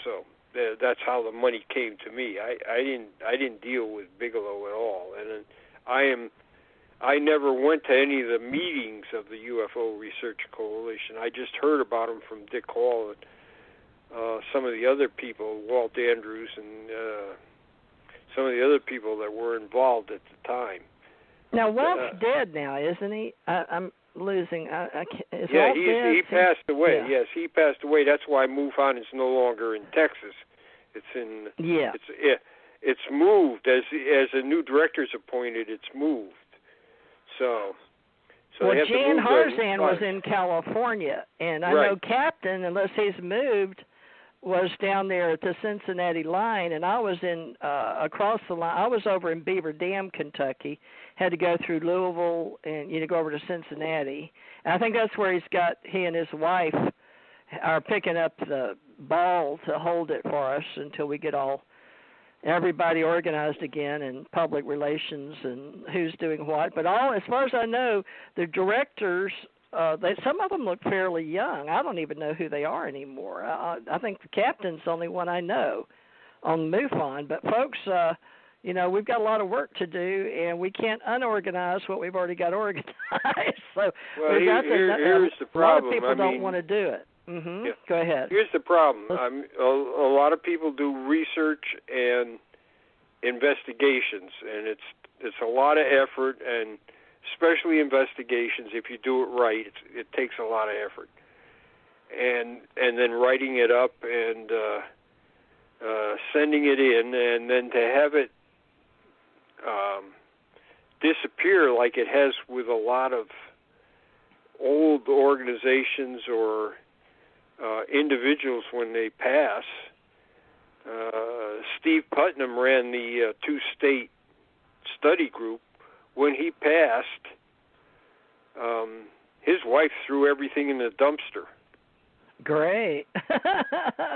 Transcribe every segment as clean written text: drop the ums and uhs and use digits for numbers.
So that's how the money came to me. I didn't deal with Bigelow at all, and I never went to any of the meetings of the UFO Research Coalition. I just heard about them from Dick Hall and some of the other people, Walt Andrews, and some of the other people that were involved at the time. Now, Walt's dead now, isn't he? I'm losing. Is yeah, Walt dead? He passed away. Yeah. Yes, he passed away. That's why MUFON is no longer in Texas. It's in. Yeah. It's moved as a new director's appointed. It's moved. So well, they have Jan to move HARZAN was in California, and I know Captain, unless he's moved, was down there at the Cincinnati line, and I was in across the line. I was over in Beaver Dam, Kentucky. Had to go through Louisville and go over to Cincinnati. And I think that's where he and his wife are picking up the ball to hold it for us until we get everybody organized again and public relations and who's doing what. But as far as I know, the directors, some of them look fairly young. I don't even know who they are anymore. I think the captain's the only one I know on MUFON. But folks, we've got a lot of work to do, and we can't unorganize what we've already got organized. So here's the problem. A lot of people don't want to do it. Mm-hmm. Yeah. Go ahead. Here's the problem. A lot of people do research and investigations, and it's a lot of effort, and especially investigations. If you do it right, it takes a lot of effort, and then writing it up and sending it in, and then to have it disappear like it has with a lot of old organizations or individuals when they pass. Steve Putnam ran the two-state study group. When he passed, his wife threw everything in the dumpster. Great.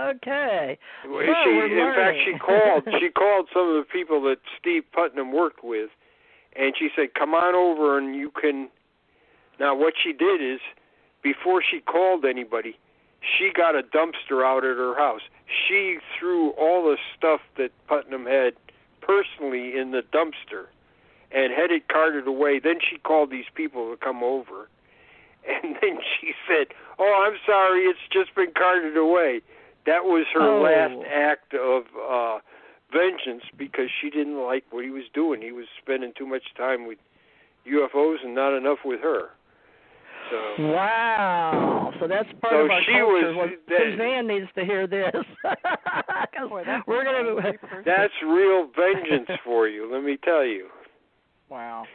Okay. In fact, she called some of the people that Steve Putnam worked with, and she said, "Come on over and you can." Now, what she did is, before she called anybody, she got a dumpster out at her house. She threw all the stuff that Putnam had personally in the dumpster and had it carted away. Then she called these people to come over. And then she said, "Oh, I'm sorry, it's just been carted away." That was her last act of vengeance, because she didn't like what he was doing. He was spending too much time with UFOs and not enough with her. So, wow. So that's part of our culture. Suzanne needs to hear this. We're gonna. That's real vengeance for you, let me tell you. Wow.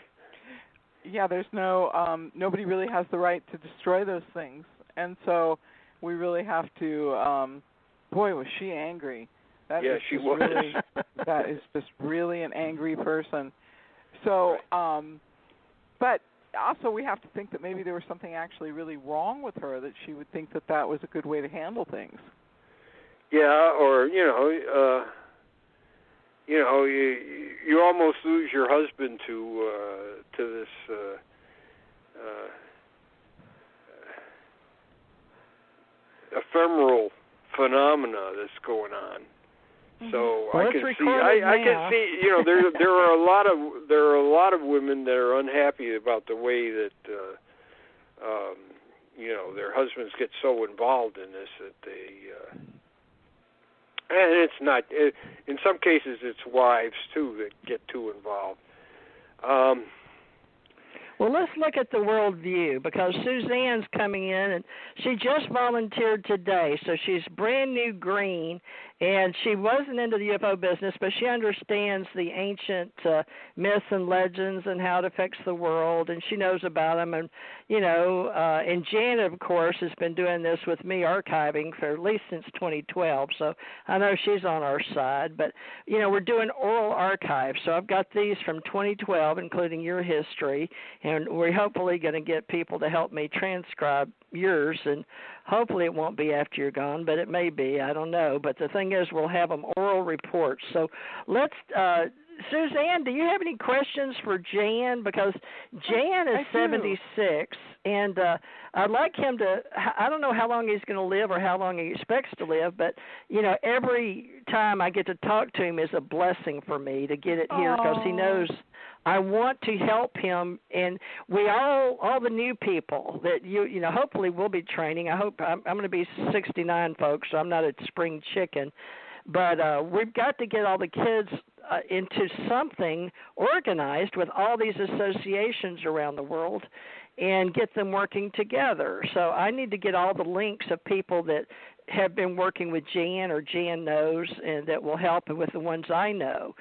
Yeah, there's nobody really has the right to destroy those things, and so we really have to. Boy, was she angry! She was. Really, that is just really an angry person. So, but also we have to think that maybe there was something actually really wrong with her, that she would think that was a good way to handle things. Yeah, or you almost lose your husband to this ephemeral phenomena that's going on. Mm-hmm. So I can see. There are a lot of women that are unhappy about the way that their husbands get so involved in this that they. And it's not. In some cases, it's wives too that get too involved. Well, let's look at the worldview, because Suzanne's coming in, and she just volunteered today, so she's brand new green, and she wasn't into the UFO business, but she understands the ancient myths and legends and how it affects the world, and she knows about them. And, and Janette, of course, has been doing this with me, archiving, for at least since 2012, so I know she's on our side. But, we're doing oral archives, so I've got these from 2012, including your history, and we're hopefully going to get people to help me transcribe yours, and hopefully it won't be after you're gone, but it may be. I don't know. But the thing is, we'll have them oral reports. So let's, Suzanne, do you have any questions for Jan? Because Jan is 76, and I'd like him to, I don't know how long he's going to live or how long he expects to live, but, every time I get to talk to him is a blessing for me to get it here, because he knows I want to help him, and we all the new people that hopefully we'll be training. I hope I'm going to be 69, folks, so I'm not a spring chicken. But we've got to get all the kids into something organized with all these associations around the world and get them working together. So I need to get all the links of people that have been working with Jan or Jan knows and that will help with the ones I know.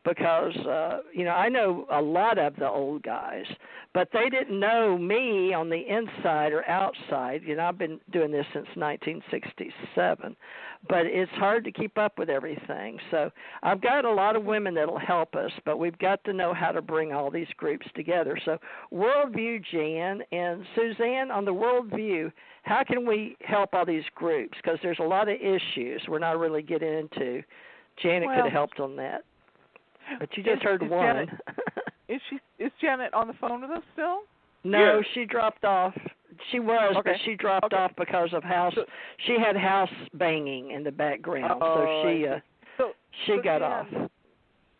Because, I know a lot of the old guys, but they didn't know me on the inside or outside. I've been doing this since 1967, but it's hard to keep up with everything. So I've got a lot of women that will help us, but we've got to know how to bring all these groups together. So Worldview, Jan, and Suzanne, on the Worldview, how can we help all these groups? Because there's a lot of issues we're not really getting into. Janet could have helped on that. But you just heard one. Is Janet on the phone with us still? No, she dropped off. She was, but she dropped off because of she had house banging in the background, so she got off.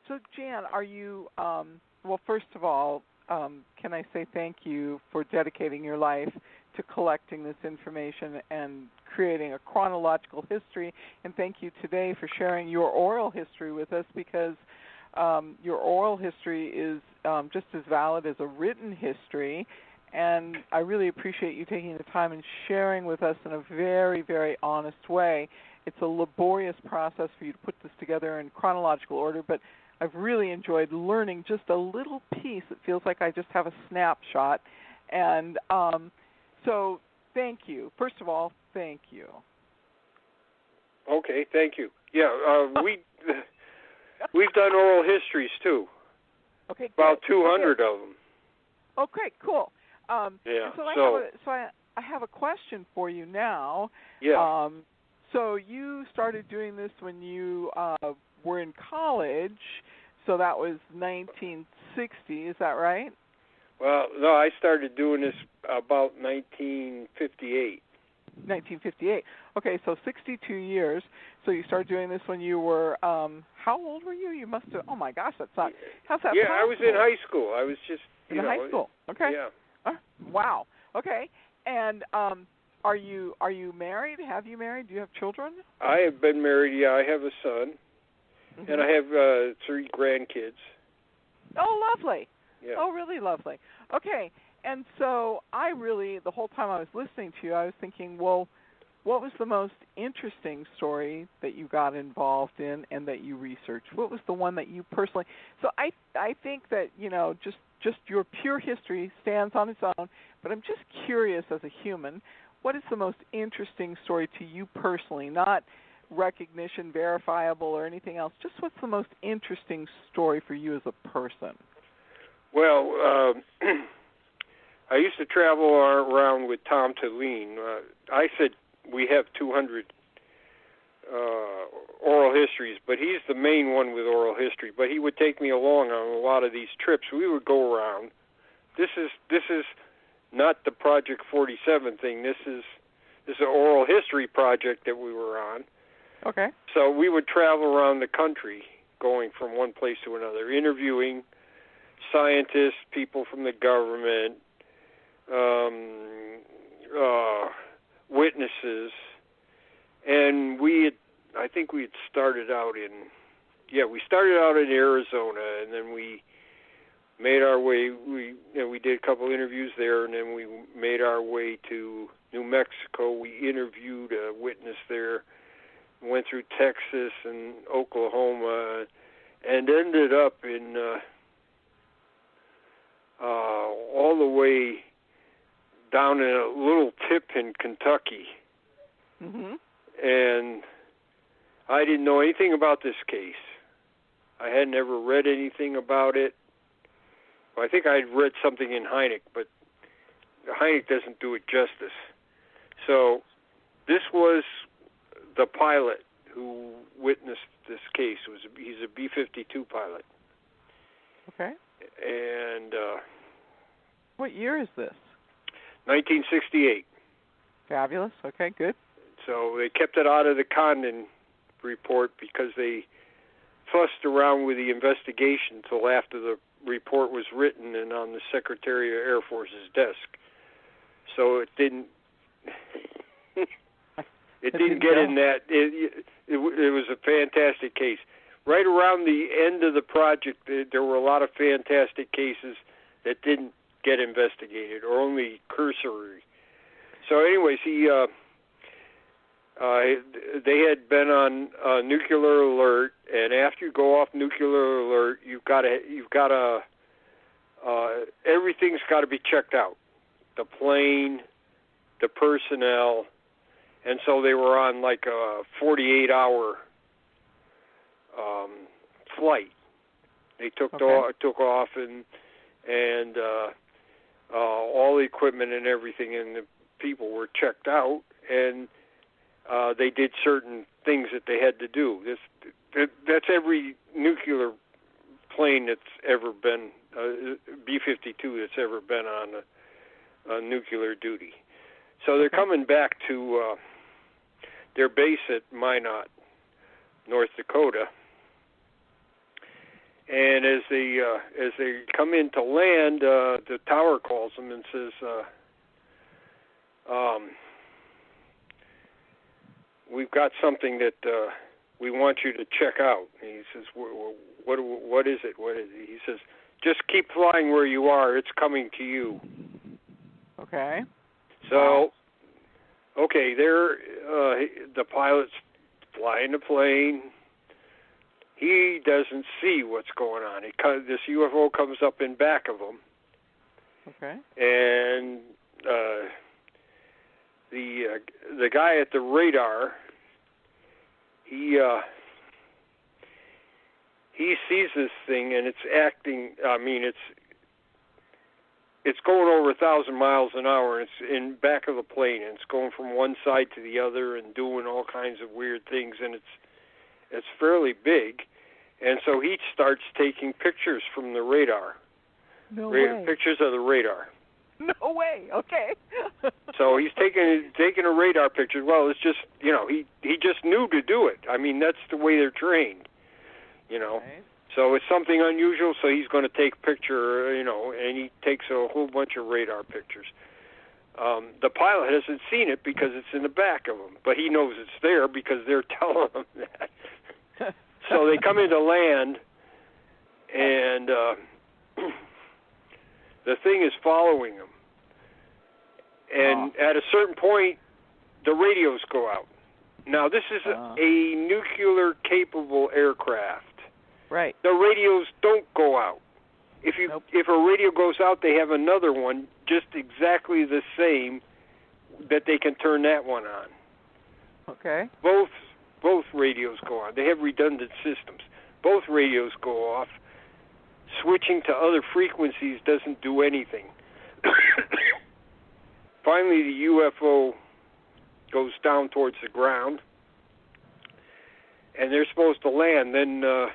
So Jan, are you? Well, first of all, can I say thank you for dedicating your life to collecting this information and creating a chronological history, and thank you today for sharing your oral history with us, because your oral history is just as valid as a written history, and I really appreciate you taking the time and sharing with us in a very, very honest way. It's a laborious process for you to put this together in chronological order, but I've really enjoyed learning just a little piece. It feels like I just have a snapshot, and so thank you. First of all, thank you. Okay, thank you. Yeah, we've done oral histories, too. Okay, about 200 of them. Okay, cool. So I have a question for you now. Yeah. So you started doing this when you were in college, so that was 1960, is that right? Well, no, I started doing this about 1958. 1958. Okay, so 62 years. So you started doing this when you were, how old were you? You must have, oh my gosh, how's that possible? I was in high school. I was just, in high school. Okay. Yeah. Wow. Okay. And are you married? Have you married? Do you have children? I have been married, yeah. I have a son, and I have 3 grandkids. Oh, lovely. Yeah. Oh, really lovely. Okay. And so the whole time I was listening to you, I was thinking, well, what was the most interesting story that you got involved in and that you researched? What was the one that you personally? So I think that, just your pure history stands on its own, but I'm just curious as a human, what is the most interesting story to you personally? Not recognition, verifiable, or anything else. Just what's the most interesting story for you as a person? Well, I used to travel around with Tom Talene. I said we have 200 oral histories, but he's the main one with oral history. But he would take me along on a lot of these trips. We would go around. This is not the Project 47 thing. This is an oral history project that we were on. Okay. So we would travel around the country, going from one place to another, interviewing scientists, people from the government, witnesses, and I think we had started out in Arizona, and then we made our way. We did a couple interviews there, and then we made our way to New Mexico. We interviewed a witness there, went through Texas and Oklahoma, and ended up in all the way down in a little tip in Kentucky. Mm-hmm. And I didn't know anything about this case. I had never read anything about it. Well, I think I had read something in Hynek, but Hynek doesn't do it justice. So this was the pilot who witnessed this case. He's a B-52 pilot. Okay. And what year is this? 1968. Fabulous. Okay, good. So they kept it out of the Condon report because they fussed around with the investigation until after the report was written and on the Secretary of Air Force's desk. So it didn't. It didn't get in that. It was a fantastic case. Right around the end of the project, there were a lot of fantastic cases that didn't get investigated or only cursory. So, anyways, they had been on nuclear alert, and after you go off nuclear alert, you've got to everything's got to be checked out, the plane, the personnel, and so they were on like a 48-hour flight. They took off and all the equipment and everything, and the people were checked out, and they did certain things that they had to do. That's every nuclear plane that's ever been B-52 that's ever been on a nuclear duty. So they're coming back to their base at Minot, North Dakota, and as they come in to land, the tower calls them and says, "We've got something that we want you to check out." And he says, "What is it? What is it?" He says, "Just keep flying where you are. It's coming to you." Okay. So, okay, the pilot's flying the plane. He doesn't see what's going on. This UFO comes up in back of him. Okay. And the guy at the radar, he sees this thing, and it's acting. I mean, it's going over 1,000 miles an hour. And it's in back of the plane, and it's going from one side to the other and doing all kinds of weird things, and it's fairly big. And so he starts taking pictures from the radar. No way. Pictures of the radar. No way. Okay. So he's taking a radar picture. Well, it's just, he just knew to do it. I mean, that's the way they're trained, Okay. So it's something unusual, so he's going to take a picture, and he takes a whole bunch of radar pictures. The pilot hasn't seen it because it's in the back of him, but he knows it's there because they're telling him that. So they come into land, and the thing is following them. And at a certain point, the radios go out. Now, this is a nuclear-capable aircraft. Right. The radios don't go out. If a radio goes out, they have another one just exactly the same that they can turn that one on. Okay. Both radios go on. They have redundant systems. Both radios go off. Switching to other frequencies doesn't do anything. Finally, the UFO goes down towards the ground, and they're supposed to land. Then a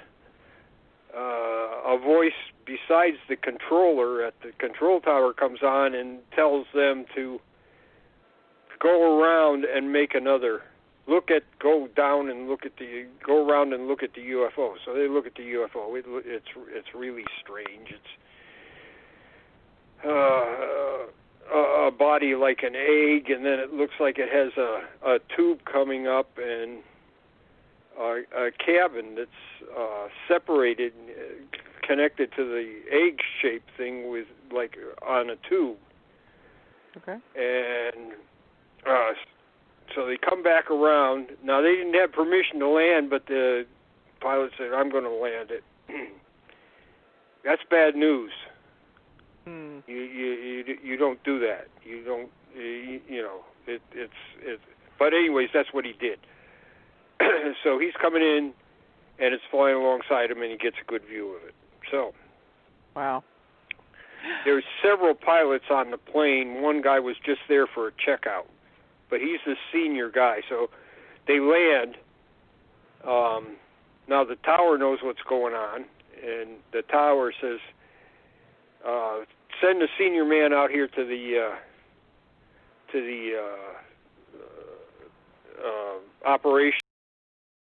voice besides the controller at the control tower comes on and tells them to go around and make another. Go around and look at the UFO. So they look at the UFO. It's really strange. It's a body like an egg, and then it looks like it has a tube coming up and a cabin that's separated, connected to the egg-shaped thing with like on a tube. Okay. And so they come back around. Now, they didn't have permission to land, but the pilot said, "I'm going to land it." That's bad news. You don't do that. You don't. It's. But anyways, that's what he did. So he's coming in, and it's flying alongside him, and he gets a good view of it. So. Wow. There's several pilots on the plane. One guy was just there for a checkout, but he's the senior guy. So they land. Now the tower knows what's going on, and the tower says, "Send the senior man out here to the operation